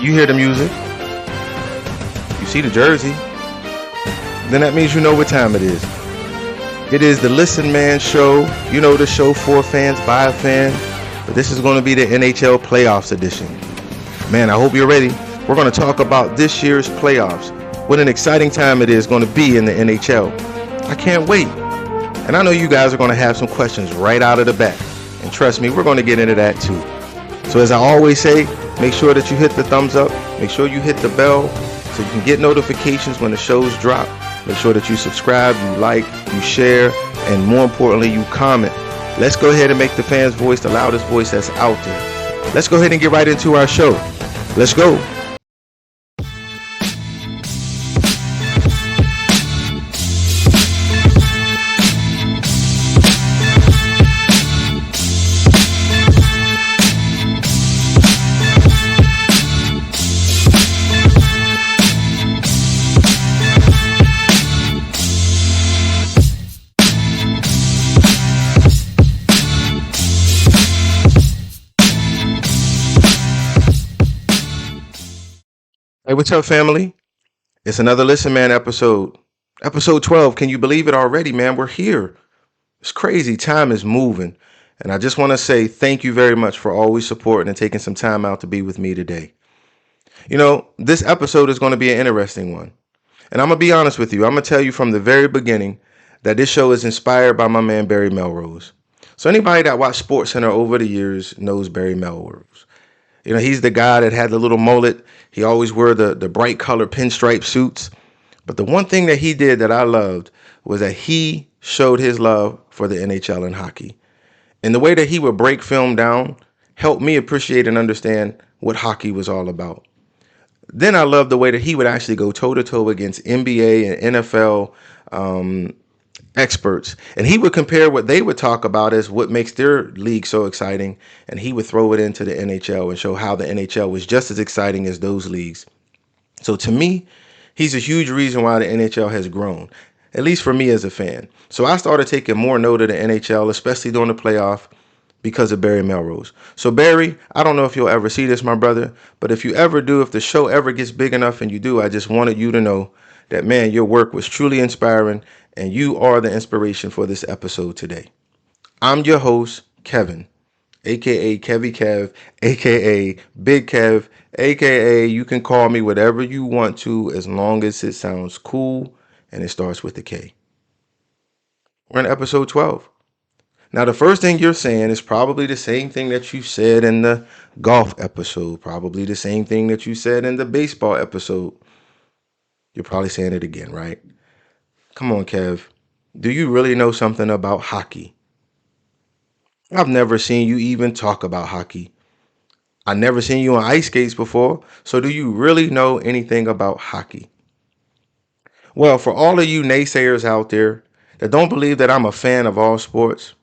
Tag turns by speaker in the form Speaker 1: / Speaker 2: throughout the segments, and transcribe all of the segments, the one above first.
Speaker 1: You hear the music, you see the jersey, then that means you know what time it is. It is the Listen Man Show. You know the show for fans, by a fan. But this is going to be the NHL Playoffs edition. Man, I hope you're ready. We're going to talk about this year's playoffs. What an exciting time it is going to be in the NHL. I can't wait. And I know you guys are going to have some questions right out of the bat. And trust me, we're going to get into that too. So as I always say, make sure that you hit the thumbs up. Make sure you hit the bell so you can get notifications when the shows drop. Make sure that you subscribe, you like, you share, and more importantly, you comment. Let's go ahead and make the fans' voice the loudest voice that's out there. Let's go ahead and get right into our show. Let's go. Hey, what's up, family? It's another Listen Man episode. Episode 12. Can you believe it already, man? We're here. It's crazy. Time is moving. And I just want to say thank you very much for always supporting and taking some time out to be with me today. You know, this episode is going to be an interesting one. And I'm going to be honest with you. I'm going to tell you from the very beginning that this show is inspired by my man, Barry Melrose. So anybody that watched SportsCenter over the years knows Barry Melrose. You know, he's the guy that had the little mullet. He always wore the bright colored pinstripe suits. But the one thing that he did that I loved was that he showed his love for the NHL and hockey. And the way that he would break film down helped me appreciate and understand what hockey was all about. Then I loved the way that he would actually go toe-to-toe against NBA and NFL experts, and he would compare what they would talk about as what makes their league so exciting, and he would throw it into the NHL and show how the NHL was just as exciting as those leagues. So to me, he's a huge reason why the NHL has grown, at least for me as a fan. So I started taking more note of the NHL, especially during the playoff, because of Barry Melrose. So Barry, I don't know if you'll ever see this, my brother, but if you ever do, if the show ever gets big enough and you do, I just wanted you to know that, man, your work was truly inspiring, and you are the inspiration for this episode today. I'm your host, Kevin, aka Kevy Kev, aka Big Kev, aka you can call me whatever you want to as long as it sounds cool and it starts with a K. We're in episode 12. Now, the first thing you're saying is probably the same thing that you said in the golf episode, probably the same thing that you said in the baseball episode. You're probably saying it again, right? Come on, Kev. Do you really know something about hockey? I've never seen you even talk about hockey. I've never seen you on ice skates before. So do you really know anything about hockey? Well, for all of you naysayers out there that don't believe that I'm a fan of all sports,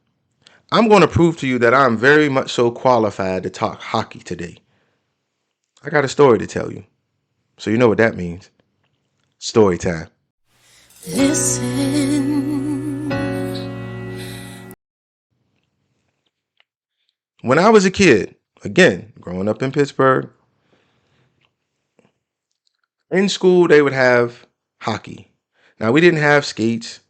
Speaker 1: I'm going to prove to you that I'm very much so qualified to talk hockey today. I got a story to tell you. So you know what that means. Story time. Listen. When I was a kid, again, growing up in Pittsburgh, in school they would have hockey. Now, we didn't have skates.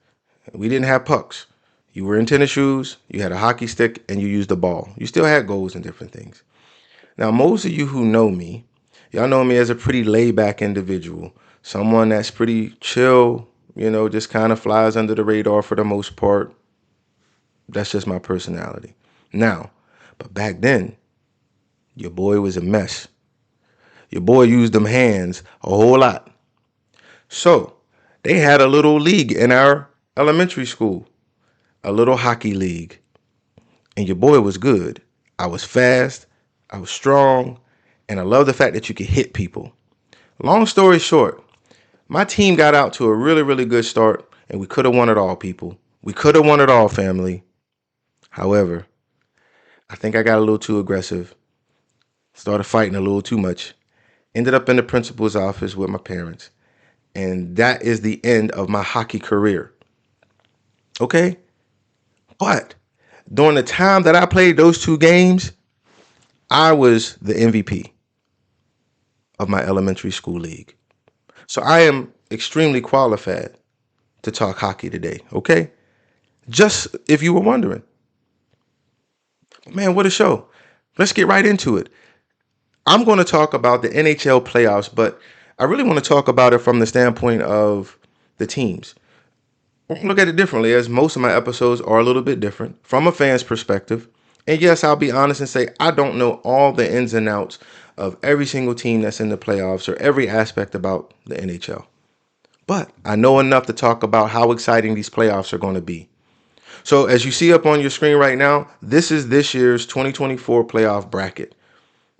Speaker 1: We didn't have pucks. You were in tennis shoes, you had a hockey stick, and you used the ball. You still had goals and different things. Now, most of you who know me, y'all know me as a pretty laid-back individual. Someone that's pretty chill, you know, just kind of flies under the radar for the most part. That's just my personality. Now, but back then, your boy was a mess. Your boy used them hands a whole lot. So, they had a little league in our elementary school, a little hockey league. And your boy was good. I was fast, I was strong, and I love the fact that you could hit people. Long story short, my team got out to a really, really good start, and we could have won it all, people. We could have won it all, family. However, I think I got a little too aggressive, started fighting a little too much, ended up in the principal's office with my parents, and that is the end of my hockey career. Okay? But during the time that I played those two games, I was the MVP. of my elementary school league. So I am extremely qualified to talk hockey today, okay? Just if you were wondering. Man, what a show. Let's get right into it. I'm going to talk about the NHL playoffs, but I really want to talk about it from the standpoint of the teams. Look at it differently, as most of my episodes are a little bit different from a fan's perspective. And yes, I'll be honest and say I don't know all the ins and outs of every single team that's in the playoffs or every aspect about the NHL. But I know enough to talk about how exciting these playoffs are going to be. So, as you see up on your screen right now, this is this year's 2024 playoff bracket.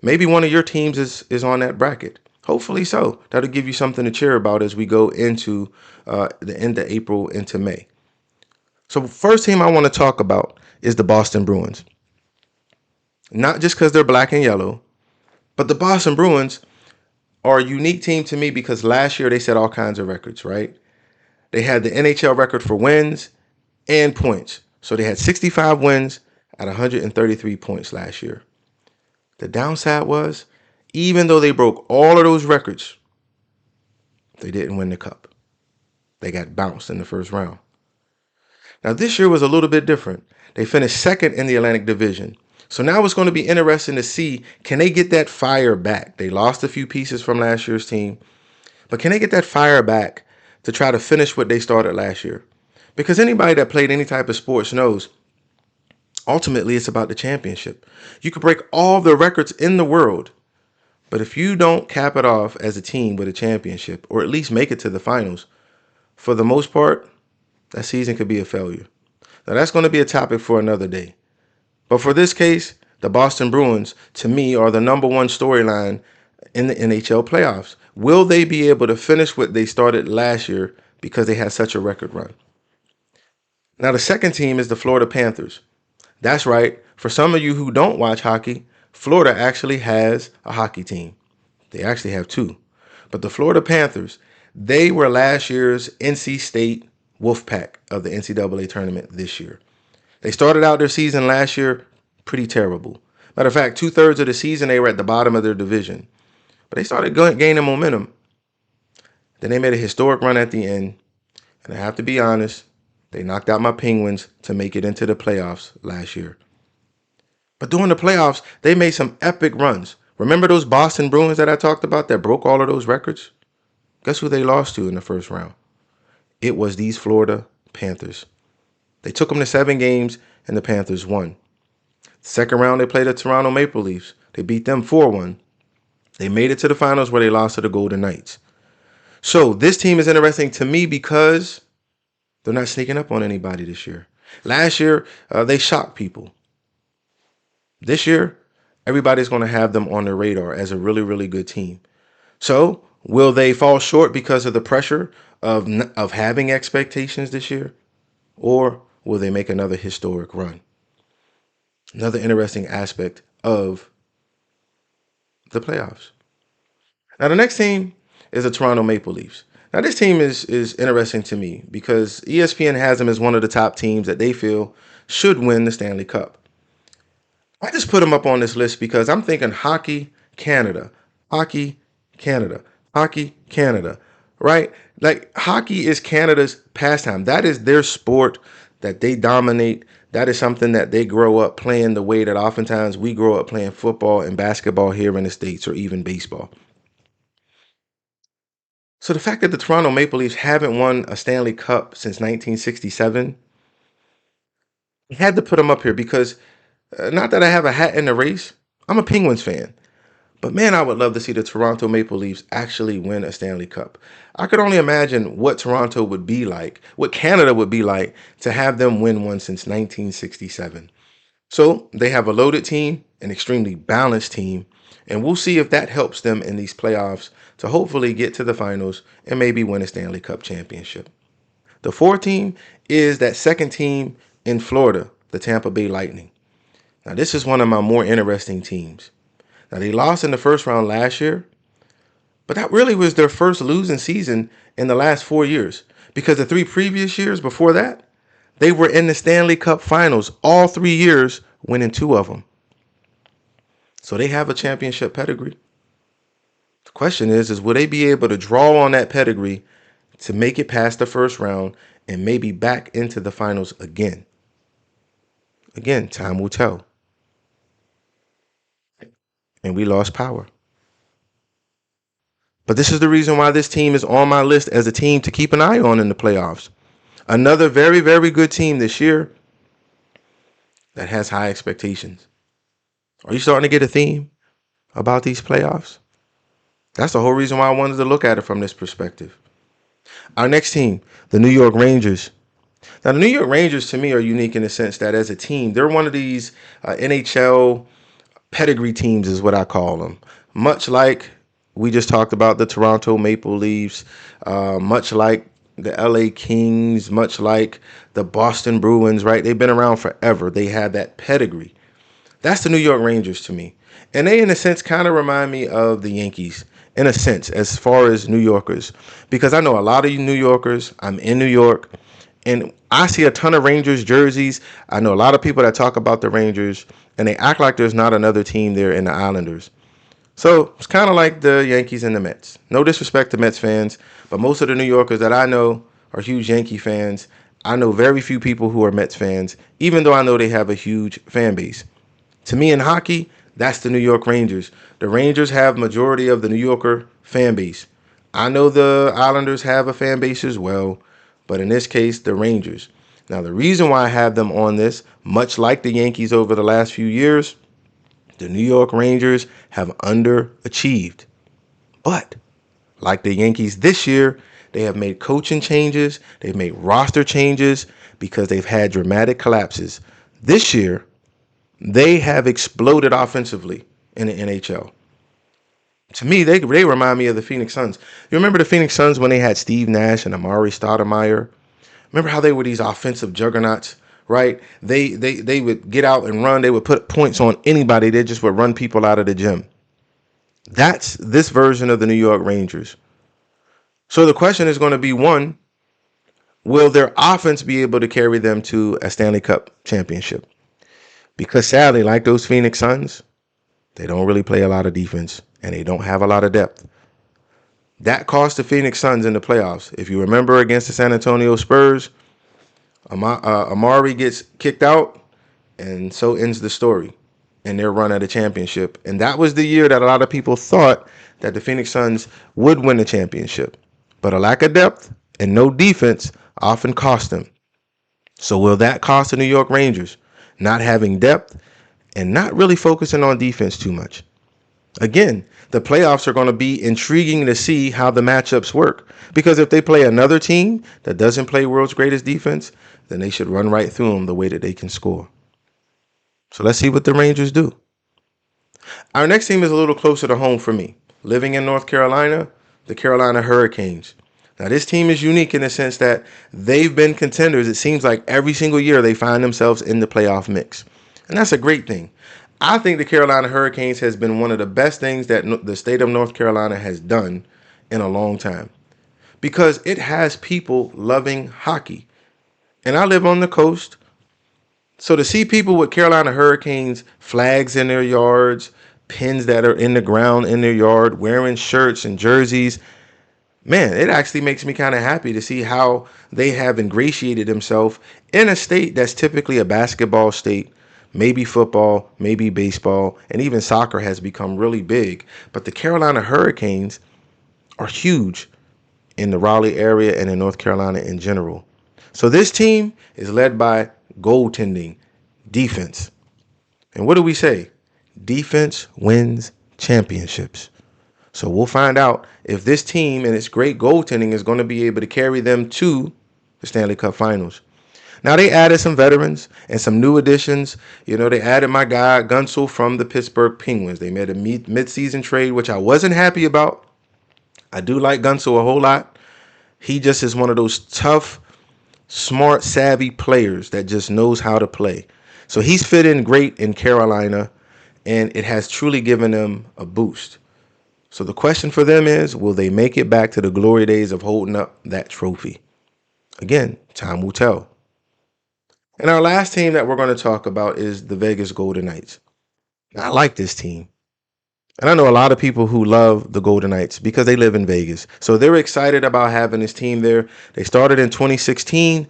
Speaker 1: Maybe one of your teams is on that bracket. Hopefully so. That'll give you something to cheer about as we go into the end of April into May. So, first team I want to talk about is the Boston Bruins. Not just because they're black and yellow, but the Boston Bruins are a unique team to me because last year they set all kinds of records, right? They had the NHL record for wins and points. So they had 65 wins at 133 points last year. The downside was, even though they broke all of those records, they didn't win the cup. They got bounced in the first round. Now, this year was a little bit different. They finished second in the Atlantic Division. So now it's going to be interesting to see, can they get that fire back? They lost a few pieces from last year's team, but can they get that fire back to try to finish what they started last year? Because anybody that played any type of sports knows, ultimately it's about the championship. You could break all the records in the world, but if you don't cap it off as a team with a championship, or at least make it to the finals, for the most part, that season could be a failure. Now, that's going to be a topic for another day. But for this case, the Boston Bruins, to me, are the number one storyline in the NHL playoffs. Will they be able to finish what they started last year because they had such a record run? Now, the second team is the Florida Panthers. That's right. For some of you who don't watch hockey, Florida actually has a hockey team. They actually have two. But the Florida Panthers, they were last year's NC State Wolfpack of the NCAA tournament this year. They started out their season last year pretty terrible. Matter of fact, 2/3 of the season they were at the bottom of their division. But they started gaining momentum. Then they made a historic run at the end. And I have to be honest, they knocked out my Penguins to make it into the playoffs last year. But during the playoffs, they made some epic runs. Remember those Boston Bruins that I talked about that broke all of those records? Guess who they lost to in the first round? It was these Florida Panthers. They took them to 7 games, and the Panthers won. Second round, they played the Toronto Maple Leafs. They beat them 4-1. They made it to the finals where they lost to the Golden Knights. So this team is interesting to me because they're not sneaking up on anybody this year. Last year, they shocked people. This year, everybody's going to have them on their radar as a really, really good team. So will they fall short because of the pressure of having expectations this year? Or will they make another historic run? Another interesting aspect of the playoffs. Now, the next team is the Toronto Maple Leafs. Now, this team is interesting to me because ESPN has them as one of the top teams that they feel should win the Stanley Cup. I just put them up on this list because I'm thinking hockey, Canada, hockey, Canada, hockey, Canada, right? Like hockey is Canada's pastime. That is their sport that they dominate. That is something that they grow up playing the way that oftentimes we grow up playing football and basketball here in the States or even baseball. So the fact that the Toronto Maple Leafs haven't won a Stanley Cup since 1967, I had to put them up here because not that I have a hat in the race. I'm a Penguins fan. But man, I would love to see the Toronto Maple Leafs actually win a Stanley Cup. I could only imagine what Toronto would be like, what Canada would be like to have them win one since 1967. So they have a loaded team, an extremely balanced team, and we'll see if that helps them in these playoffs to hopefully get to the finals and maybe win a Stanley Cup championship. The fourth team is that second team in Florida, the Tampa Bay Lightning. Now, this is one of my more interesting teams. Now, they lost in the first round last year, but that really was their first losing season in the last 4 years because the 3 previous years before that, they were in the Stanley Cup finals all 3 years, winning 2 of them. So they have a championship pedigree. Question is will they be able to draw on that pedigree to make it past the first round and maybe back into the finals again? Again, time will tell. And we lost power. But this is the reason why this team is on my list as a team to keep an eye on in the playoffs. Another very, very good team this year that has high expectations. Are you starting to get a theme about these playoffs? That's the whole reason why I wanted to look at it from this perspective. Our next team, the New York Rangers. Now, the New York Rangers to me are unique in the sense that as a team, they're one of these NHL pedigree teams, is what I call them. Much like we just talked about the Toronto Maple Leafs, much like the LA Kings, much like the Boston Bruins, right? They've been around forever. They have that pedigree. That's the New York Rangers to me. And they, in a sense, kind of remind me of the Yankees, in a sense, as far as New Yorkers. Because I know a lot of you New Yorkers. I'm in New York. And I see a ton of Rangers jerseys. I know a lot of people that talk about the Rangers, and they act like there's not another team there in the Islanders. So it's kind of like the Yankees and the Mets. No disrespect to Mets fans, but most of the New Yorkers that I know are huge Yankee fans. I know very few people who are Mets fans, even though I know they have a huge fan base. To me in hockey, that's the New York Rangers. The Rangers have majority of the New Yorker fan base. I know the Islanders have a fan base as well, but in this case, the Rangers. Now, the reason why I have them on this, much like the Yankees over the last few years, the New York Rangers have underachieved. But like the Yankees this year, they have made coaching changes, they've made roster changes because they've had dramatic collapses. This year, they have exploded offensively in the NHL. To me, they remind me of the Phoenix Suns. You remember the Phoenix Suns when they had Steve Nash and Amari Stoudemire? Remember how they were these offensive juggernauts, right? They would get out and run. They would put points on anybody. They just would run people out of the gym. That's this version of the New York Rangers. So the question is going to be one, will their offense be able to carry them to a Stanley Cup championship? Because sadly, like those Phoenix Suns, they don't really play a lot of defense and they don't have a lot of depth. That cost the Phoenix Suns in the playoffs. If you remember against the San Antonio Spurs, Amari gets kicked out, and so ends the story in their run at a championship. And that was the year that a lot of people thought that the Phoenix Suns would win the championship. But a lack of depth and no defense often cost them. So will that cost the New York Rangers? Not having depth and not really focusing on defense too much. Again, the playoffs are going to be intriguing to see how the matchups work. Because if they play another team that doesn't play world's greatest defense, then they should run right through them the way that they can score. So let's see what the Rangers do. Our next team is a little closer to home for me. Living in North Carolina, the Carolina Hurricanes. Now, this team is unique in the sense that they've been contenders. It seems like every single year they find themselves in the playoff mix. And that's a great thing. I think the Carolina Hurricanes has been one of the best things that the state of North Carolina has done in a long time because it has people loving hockey. And I live on the coast. So to see people with Carolina Hurricanes flags in their yards, pins that are in the ground in their yard, wearing shirts and jerseys, man, it actually makes me kind of happy to see how they have ingratiated themselves in a state that's typically a basketball state. Maybe football, maybe baseball, and even soccer has become really big. But the Carolina Hurricanes are huge in the Raleigh area and in North Carolina in general. So this team is led by goaltending, defense. And what do we say? Defense wins championships. So we'll find out if this team and its great goaltending is going to be able to carry them to the Stanley Cup Finals. Now, they added some veterans and some new additions. You know, they added my guy, Gunsel, from the Pittsburgh Penguins. They made a mid-season trade, which I wasn't happy about. I do like Gunsel a whole lot. He just is one of those tough, smart, savvy players that just knows how to play. So he's fit in great in Carolina, and it has truly given them a boost. So the question for them is, will they make it back to the glory days of holding up that trophy? Again, time will tell. And our last team that we're going to talk about is the Vegas Golden Knights. I like this team. And I know a lot of people who love the Golden Knights because they live in Vegas. So they're excited about having this team there. They started in 2016,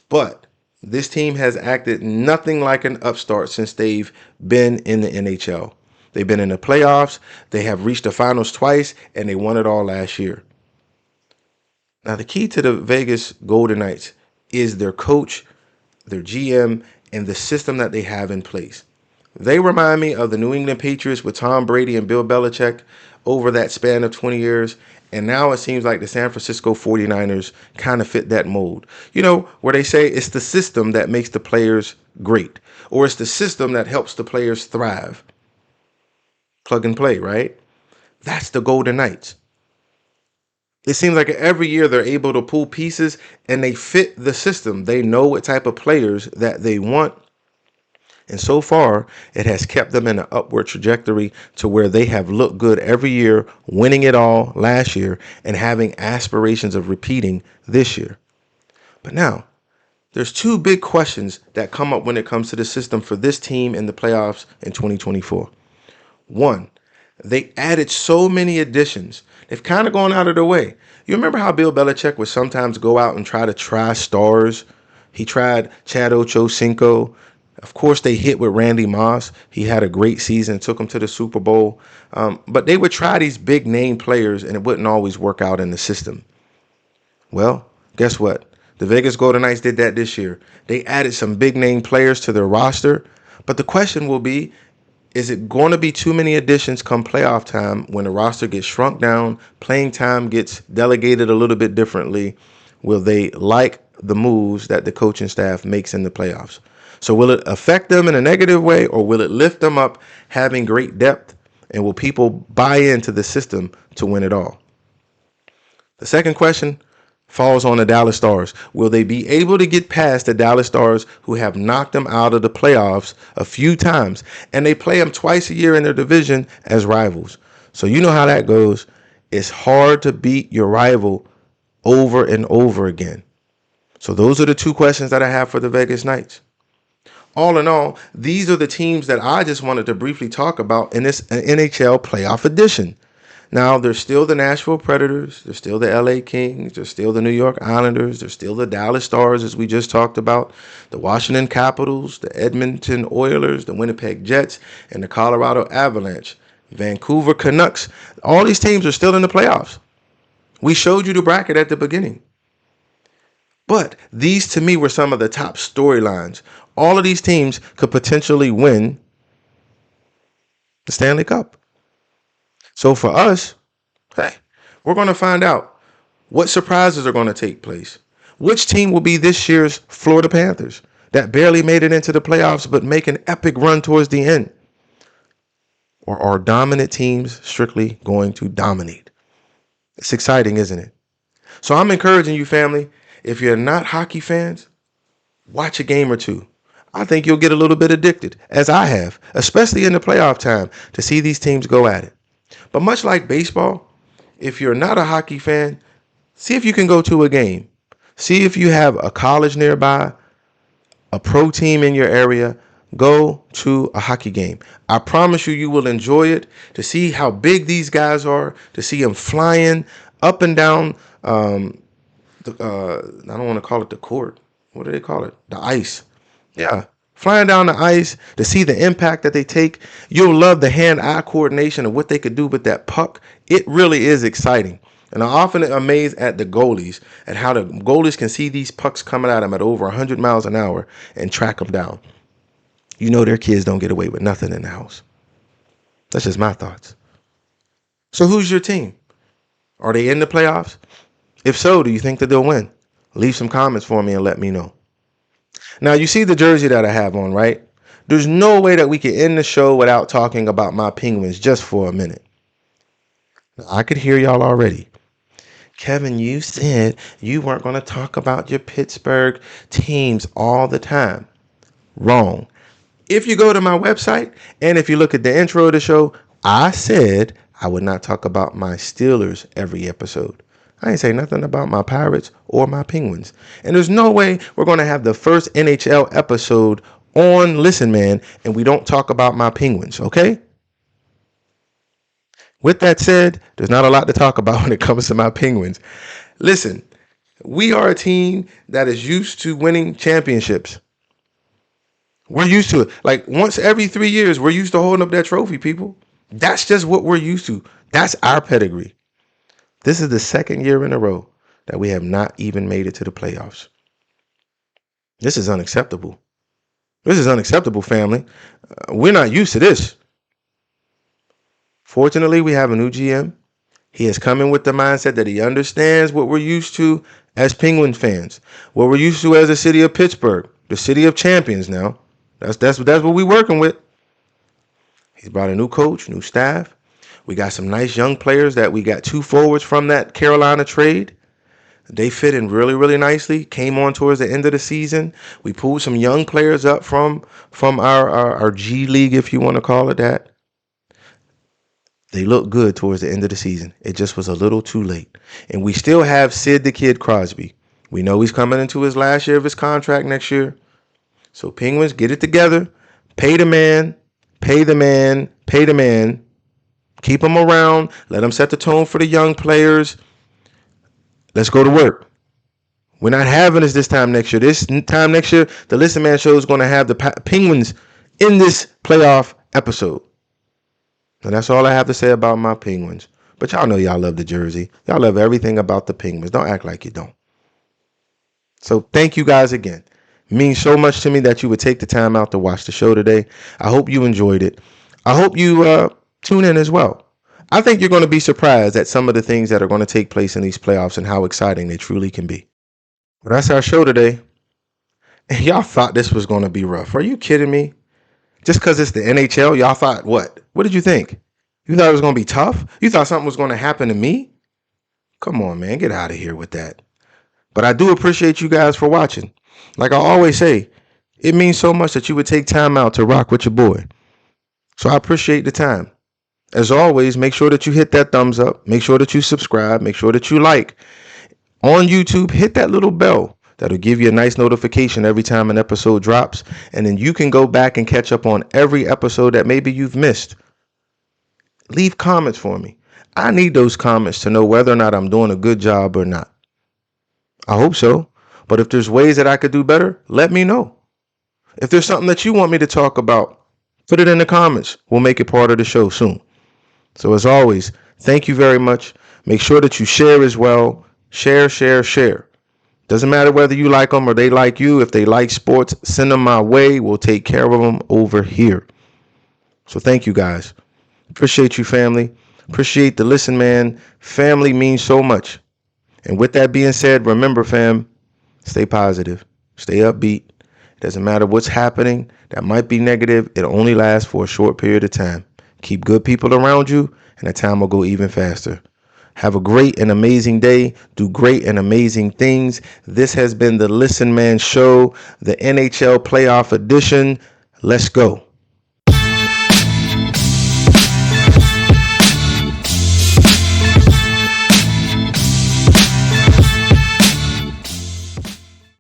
Speaker 1: but this team has acted nothing like an upstart since they've been in the NHL. They've been in the playoffs, they have reached the finals twice, and they won it all last year. Now, the key to the Vegas Golden Knights is their coach, their GM, and the system that they have in place. They remind me of the New England Patriots with Tom Brady and Bill Belichick over that span of 20 years. And now it seems like the San Francisco 49ers kind of fit that mold. You know, where they say it's the system that makes the players great, or it's the system that helps the players thrive. Plug and play, right? That's the Golden Knights. It seems like every year they're able to pull pieces and they fit the system. They know what type of players that they want. And so far, it has kept them in an upward trajectory to where they have looked good every year, winning it all last year and having aspirations of repeating this year. But now, there's two big questions that come up when it comes to the system for this team in the playoffs in 2024. One, they added so many additions. They've kind of gone out of their way. You remember how Bill Belichick would sometimes go out and try stars? He tried Chad Ochocinco. Of course, they hit with Randy Moss. He had a great season, took him to the Super Bowl. But they would try these big name players, and it wouldn't always work out in the system. Well, guess what? The Vegas Golden Knights did that this year. They added some big name players to their roster. But the question will be, is it going to be too many additions come playoff time when the roster gets shrunk down, playing time gets delegated a little bit differently? Will they like the moves that the coaching staff makes in the playoffs? So will it affect them in a negative way, or will it lift them up having great depth? And will people buy into the system to win it all? The second question falls on the Dallas Stars. Will they be able to get past the Dallas Stars, who have knocked them out of the playoffs a few times, and they play them twice a year in their division as rivals? So you know how that goes. It's hard to beat your rival over and over again. So those are the two questions that I have for the Vegas Knights. All in all, these are the teams that I just wanted to briefly talk about in this NHL playoff edition. Now, there's still the Nashville Predators, there's still the LA Kings, there's still the New York Islanders, there's still the Dallas Stars, as we just talked about, the Washington Capitals, the Edmonton Oilers, the Winnipeg Jets, and the Colorado Avalanche, Vancouver Canucks. All these teams are still in the playoffs. We showed you the bracket at the beginning. But these, to me, were some of the top storylines. All of these teams could potentially win the Stanley Cup. So for us, hey, we're going to find out what surprises are going to take place. Which team will be this year's Florida Panthers that barely made it into the playoffs but make an epic run towards the end? Or are dominant teams strictly going to dominate? It's exciting, isn't it? So I'm encouraging you, family, if you're not hockey fans, watch a game or two. I think you'll get a little bit addicted, as I have, especially in the playoff time, to see these teams go at it. But much like baseball, if you're not a hockey fan, see if you can go to a game. See if you have a college nearby, a pro team in your area. Go to a hockey game. I promise you, you will enjoy it, to see how big these guys are, to see them flying up and down. I don't want to call it the court. What do they call it? The ice. Yeah. Flying down the ice, to see the impact that they take. You'll love the hand-eye coordination of what they could do with that puck. It really is exciting. And I often am amazed at the goalies, at how the goalies can see these pucks coming at them at over 100 miles an hour and track them down. You know their kids don't get away with nothing in the house. That's just my thoughts. So who's your team? Are they in the playoffs? If so, do you think that they'll win? Leave some comments for me and let me know. Now, you see the jersey that I have on, right? There's no way that we can end the show without talking about my Penguins just for a minute. I could hear y'all already. Kevin, you said you weren't going to talk about your Pittsburgh teams all the time. Wrong. If you go to my website and if you look at the intro of the show, I said I would not talk about my Steelers every episode. I ain't say nothing about my Pirates or my Penguins. And there's no way we're going to have the first NHL episode on Listen Man and we don't talk about my Penguins, okay? With that said, there's not a lot to talk about when it comes to my Penguins. Listen, we are a team that is used to winning championships. We're used to it. Like once every 3 years, we're used to holding up that trophy, people. That's just what we're used to. That's our pedigree. This is the second year in a row that we have not even made it to the playoffs. This is unacceptable. This is unacceptable, family. We're not used to this. Fortunately, we have a new GM. He has come in with the mindset that he understands what we're used to as Penguin fans, what we're used to as the city of Pittsburgh, the city of champions now. That's what we're working with. He's brought a new coach, new staff. We got some nice young players that we got 2 forwards from that Carolina trade. They fit in really, really nicely. Came on towards the end of the season. We pulled some young players up from our G League, if you want to call it that. They look good towards the end of the season. It just was a little too late. And we still have Sid the Kid Crosby. We know he's coming into his last year of his contract next year. So Penguins, get it together. Pay the man. Pay the man. Pay the man. Keep him around. Let him set the tone for the young players. Let's go to work. We're not having this time next year. This time next year, the Listen Man Show is going to have the Penguins in this playoff episode. And that's all I have to say about my Penguins. But y'all know y'all love the jersey. Y'all love everything about the Penguins. Don't act like you don't. So thank you guys again. It means so much to me that you would take the time out to watch the show today. I hope you enjoyed it. I hope you tune in as well. I think you're going to be surprised at some of the things that are going to take place in these playoffs and how exciting they truly can be. But that's our show today. And y'all thought this was going to be rough. Are you kidding me? Just because it's the NHL, y'all thought what? What did you think? You thought it was going to be tough? You thought something was going to happen to me? Come on, man. Get out of here with that. But I do appreciate you guys for watching. Like I always say, it means so much that you would take time out to rock with your boy. So I appreciate the time. As always, make sure that you hit that thumbs up. Make sure that you subscribe. Make sure that you like. On YouTube, hit that little bell. That'll give you a nice notification every time an episode drops. And then you can go back and catch up on every episode that maybe you've missed. Leave comments for me. I need those comments to know whether or not I'm doing a good job or not. I hope so. But if there's ways that I could do better, let me know. If there's something that you want me to talk about, put it in the comments. We'll make it part of the show soon. So as always, thank you very much. Make sure that you share as well. Share, share, share. Doesn't matter whether you like them or they like you. If they like sports, send them my way. We'll take care of them over here. So thank you guys. Appreciate you, family. Appreciate the Listen Man. Family means so much. And with that being said, remember, fam, stay positive. Stay upbeat. It doesn't matter what's happening. That might be negative. It only lasts for a short period of time. Keep good people around you, and the time will go even faster. Have a great and amazing day. Do great and amazing things. This has been the Listen Man Show, the NHL Playoff Edition. Let's go.